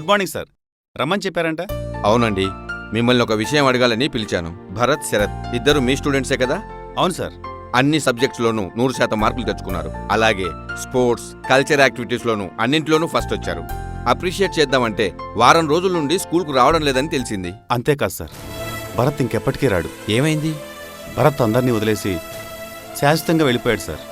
Good morning sir. రమ్మని చెప్పారంట? అవునండి, మిమ్మల్ని ఒక విషయం అడగాలని పిలిచాను. భరత్, శరత్ ఇద్దరు మీ స్టూడెంట్సే కదా? అవును సార్. అన్ని సబ్జెక్ట్స్లోనూ 100% మార్కులు తెచ్చుకున్నారు. అలాగే స్పోర్ట్స్, కల్చర్ యాక్టివిటీస్లోనూ అన్నింటిలోనూ ఫస్ట్ వచ్చారు. అప్రిషియేట్ చేద్దామంటే వారం రోజుల నుండి స్కూల్కు రావడం లేదని తెలిసింది. అంతేకాదు సార్, భరత్ ఇంకెప్పటికీ రాడు. ఏమైంది? భరత్ అందరినీ వదిలేసి శాశ్వతంగా వెళ్ళిపోయాడు సార్.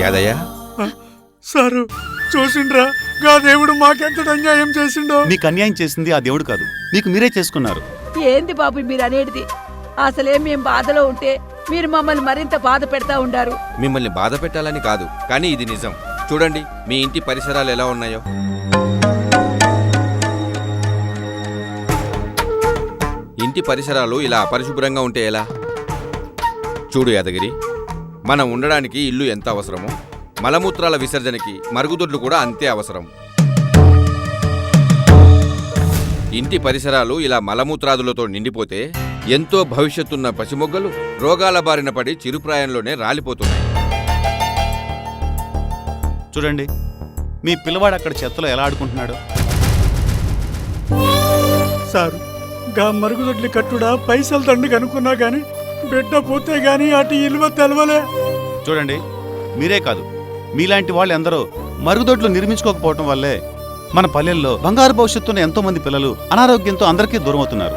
యాదయ్య సారు చూసిండ్రా, గా దేవుడు మాకెంత అన్యాయం చేసిండో. మీకు అన్యాయం చేసింది ఆ దేవుడు కాదు, మీకు మీరే చేసుకున్నారు. ఏంది బాబు మీరు అనేది? అసలే మేం బాధలో ఉంటే మీరు మమ్మల్ని మరింత బాధ పెడతా ఉండారు. మిమ్మల్ని బాధ పెట్టాలని కాదు, కానీ ఇది నిజం. చూడండి మీ ఇంటి పరిసరాలు ఎలా ఉన్నాయో. ఇంటి పరిసరాలు ఇలా అపరిశుభ్రంగా ఉంటే ఎలా? చూడు యాదగిరి, మనం ఉండడానికి ఇల్లు ఎంత అవసరమో మలమూత్రాల విసర్జనకి మరుగుదొడ్లు కూడా అంతే అవసరం. ఇంటి పరిసరాలు ఇలా మలమూత్రాదులతో నిండిపోతే ఎంతో భవిష్యత్తున్న పసిమొగ్గలు రోగాల బారిన పడి చిరుప్రాయంలోనే రాలిపోతున్నాయి. చూడండి మీ పిల్లవాడు అక్కడ చెత్తలో ఎలా ఆడుకుంటున్నాడు. సారు గా మరుగుదొడ్లి కట్టుడా పైసలు దండుకు అనుకున్నా గాని బిడ్డ పోతే గాని అటు ఇల్వ తెలవలే. చూడండి మీరే కాదు, మీలాంటి వాళ్ళు ఎందరో మరుగుదొడ్లు నిర్మించుకోకపోవటం వల్లే మన పల్లెల్లో బంగారు భవిష్యత్తున్న ఎంతో మంది పిల్లలు అనారోగ్యంతో అందరికీ దూరం అవుతున్నారు.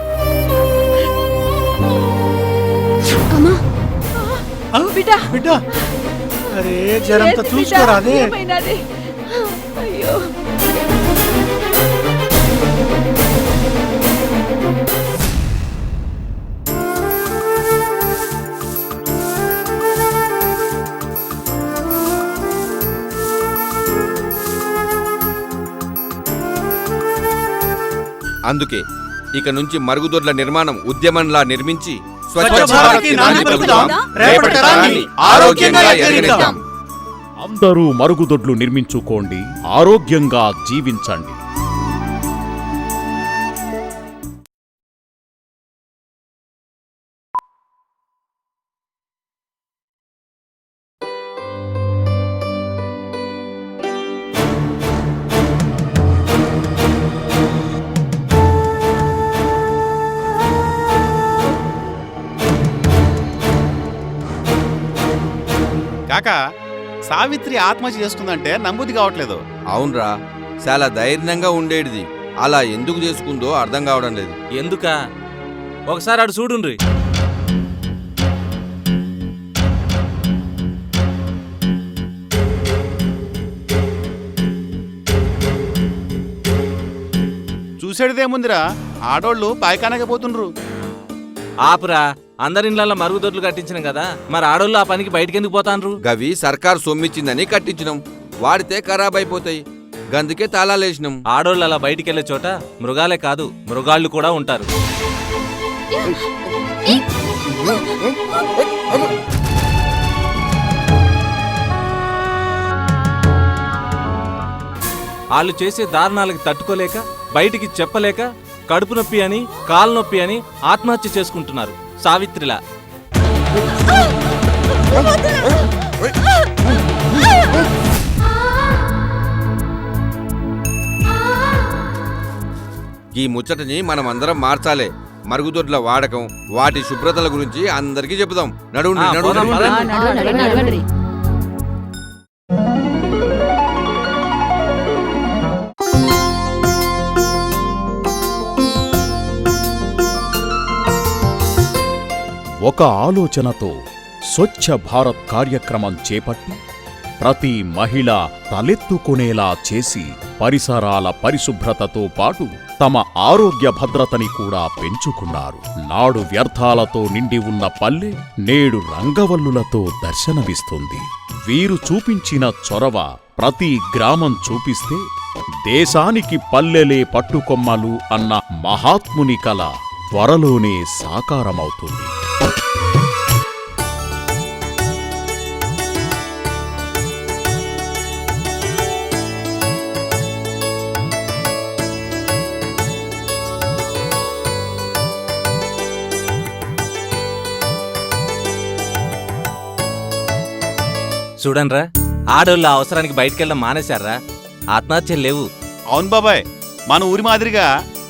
బిడ్డ అరే జరంత చూసుకోరాదే. అయ్యో అందుకే ఇక నుంచి మరుగుదొడ్ల నిర్మాణం ఉద్యమంలా నిర్మించి అందరూ మరుగుదొడ్లు నిర్మించుకోండి, ఆరోగ్యంగా జీవించండి. కాకా, సావిత్రి ఆత్మహత్య చేసుకుందంటే నమ్ముది కావట్లేదు. అవునరా, చాలా ధైర్యంగా ఉండేది. అలా ఎందుకు చేసుకుందో అర్థం కావడం లేదు. ఎందుకా? ఒకసారి అటు చూడుండ్రి. చూసేదేముందిరా, ఆడోళ్ళు పాయకానకే పోతుండ్రు. ఆపురా, అందరిళ్ళ మరుగుదొడ్లు కట్టించినాం కదా, మరి ఆడోళ్ళు ఆ పనికి బయటకెందుకు పోతాండ్రు? గవి సర్కారు సొమ్మిచ్చిందని కట్టించినాం, వాడితే ఖరాబ్ అయిపోతాయి, గందుకే తాళాలేసినాం. ఆడోళ్ళు అలా బయటికెళ్లే చోట మృగాలే కాదు మృగాళ్ళు కూడా ఉంటారు. వాళ్ళు చేసే దారుణాలకి తట్టుకోలేక, బయటికి చెప్పలేక కడుపు నొప్పి అని, కాలు నొప్పి అని ఆత్మహత్య చేసుకుంటున్నారు సావిత్రిలా. ఈ ముచ్చటని మనం అందరం మార్చాలే. మరుగుదొడ్ల వాడకం, వాటి శుభ్రతల గురించి అందరికీ చెబుదాం. నడుండి నడుండి. ఒక ఆలోచనతో స్వచ్ఛ భారత్ కార్యక్రమం చేపట్టి ప్రతి మహిళ తలెత్తుకునేలా చేసి పరిసరాల పరిశుభ్రతతో పాటు తమ ఆరోగ్య భద్రతని కూడా పెంచుకున్నారు. నాడు వ్యర్థాలతో నిండి ఉన్న పల్లె నేడు రంగవల్లులతో దర్శనమిస్తుంది. వీరు చూపించిన చొరవ ప్రతి గ్రామం చూపిస్తే దేశానికి పల్లెలే పట్టుకొమ్మలు అన్న మహాత్ముని కల త్వరలోనే సాకారమవుతుంది. చూడండ్రా, ఆడోళ్ళు ఆ అవసరానికి బయటికెళ్ళడం మానేశారా? ఆత్మహత్యలు లేవు. అవును బాబాయ్, మన ఊరి మాదిరిగా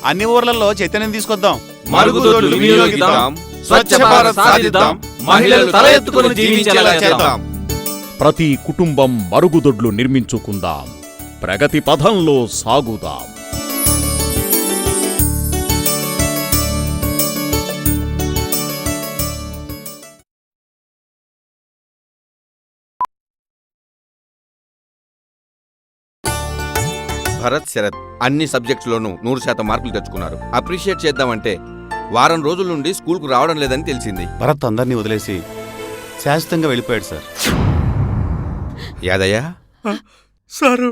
అన్ని ఊర్లలో చైతన్యం తీసుకొద్దాం. మరుగుదొడ్లు వినియోగిద్దాం, స్వచ్ఛ భారత్ సాధిద్దాం, మహిళలు తల ఎత్తుకుని జీవించేలా చేద్దాం. ప్రతి కుటుంబం మరుగుదొడ్లు నిర్మించుకుందాం, ప్రగతి పథంలో సాగుదాం. భరత్, శరత్ అన్ని సబ్జెక్ట్స్లోనూ 100% మార్కులు తెచ్చుకున్నారు. అప్రిషియేట్ చేద్దామంటే వారం రోజుల నుండి స్కూల్కు రావడం లేదని తెలిసింది. భరత్ అందరినీ వదిలేసి శాశ్వతంగా వెళ్ళిపోయాడు సార్. యాదయ్య, సారు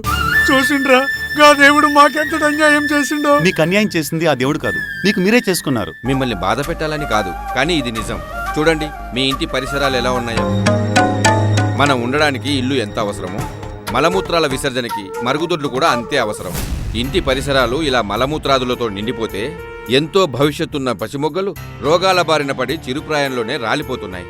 చూసిండ్రా, గా దేవుడు మాకెంత అన్యాయం చేసిండో. మీకు అన్యాయం చేసింది ఆ దేవుడు కాదు, మీకు మీరే చేసుకున్నారు. మిమ్మల్ని బాధ పెట్టాలని కాదు, కానీ ఇది నిజం. చూడండి మీ ఇంటి పరిసరాలు ఎలా ఉన్నాయో. మనం ఉండడానికి ఇల్లు ఎంత అవసరమో, మలమూత్రాల విసర్జనకి మరుగుదొడ్లు కూడా అంతే అవసరం. ఇంటి పరిసరాలు ఇలా మలమూత్రాదులతో నిండిపోతే ఎంతో భవిష్యత్తున్న పసిమొగ్గలు రోగాల బారిన పడి చిరుప్రాయంలోనే రాలిపోతున్నాయి.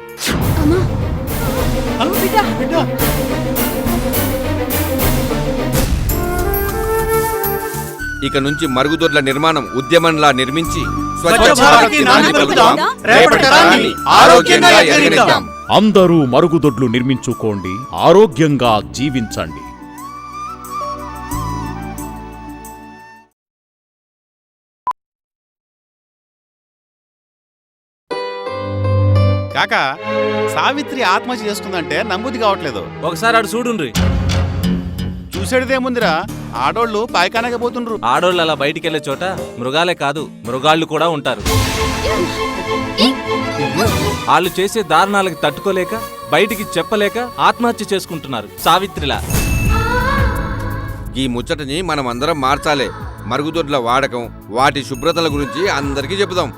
ఇక నుంచి మరుగుదొడ్ల నిర్మాణం ఉద్యమంలా నిర్మించి స్వచ్ఛ భారత్కి నాంది పలుకుదాం, రేపటి తరాన్ని ఆరోగ్యంగా ఎదగనిద్దాం. అందరూ మరుగుదొడ్లు నిర్మించుకోండి, ఆరోగ్యంగా జీవించండి. కాక సావిత్రి ఆత్మహత్య చేసుకుందంటే నమ్ముది కావట్లేదు. ఒకసారి ఆడు చూడుండ్రి. చూసేదేముందిరా, ఆడోళ్ళు పాయకానగా పోతుండ్రు. ఆడోళ్ళు అలా బయటికెళ్లే చోట మృగాలే కాదు, మృగాళ్ళు కూడా ఉంటారు. వాళ్ళు చేసే దారుణాలకు తట్టుకోలేక, బయటికి చెప్పలేక ఆత్మహత్య చేసుకుంటున్నారు సావిత్రిలా. ఈ ముచ్చటని మనం అందరం మార్చాలే. మరుగుదొడ్ల వాడకం, వాటి శుభ్రతల గురించి అందరికీ చెబుదాం.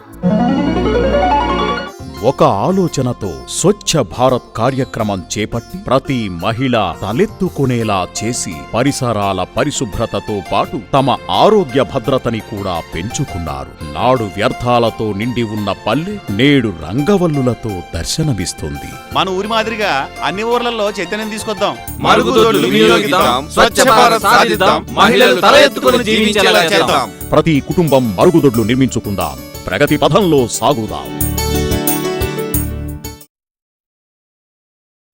ఒక ఆలోచనతో స్వచ్ఛ భారత్ కార్యక్రమం చేపట్టి ప్రతి మహిళ తలెత్తుకునేలా చేసి పరిసరాల పరిశుభ్రతతో పాటు తమ ఆరోగ్య భద్రతని కూడా పెంచుకున్నారు. నాడు వ్యర్థాలతో నిండి ఉన్న పల్లె నేడు రంగవల్లులతో దర్శనమిస్తుంది. మన ఊరి మాదిరిగా అన్ని ఊర్లలో చైతన్యం తీసుకొద్దాం. మరుగుదొడ్లు వినియోగిద్దాం, స్వచ్ఛ భారత్ సాధిద్దాం, మహిళలు తల ఎత్తుకుని జీవించేలా చేద్దాం. ప్రతి కుటుంబం మరుగుదొడ్లు నిర్మించుకుందాం, ప్రగతి పథంలో సాగుదాం.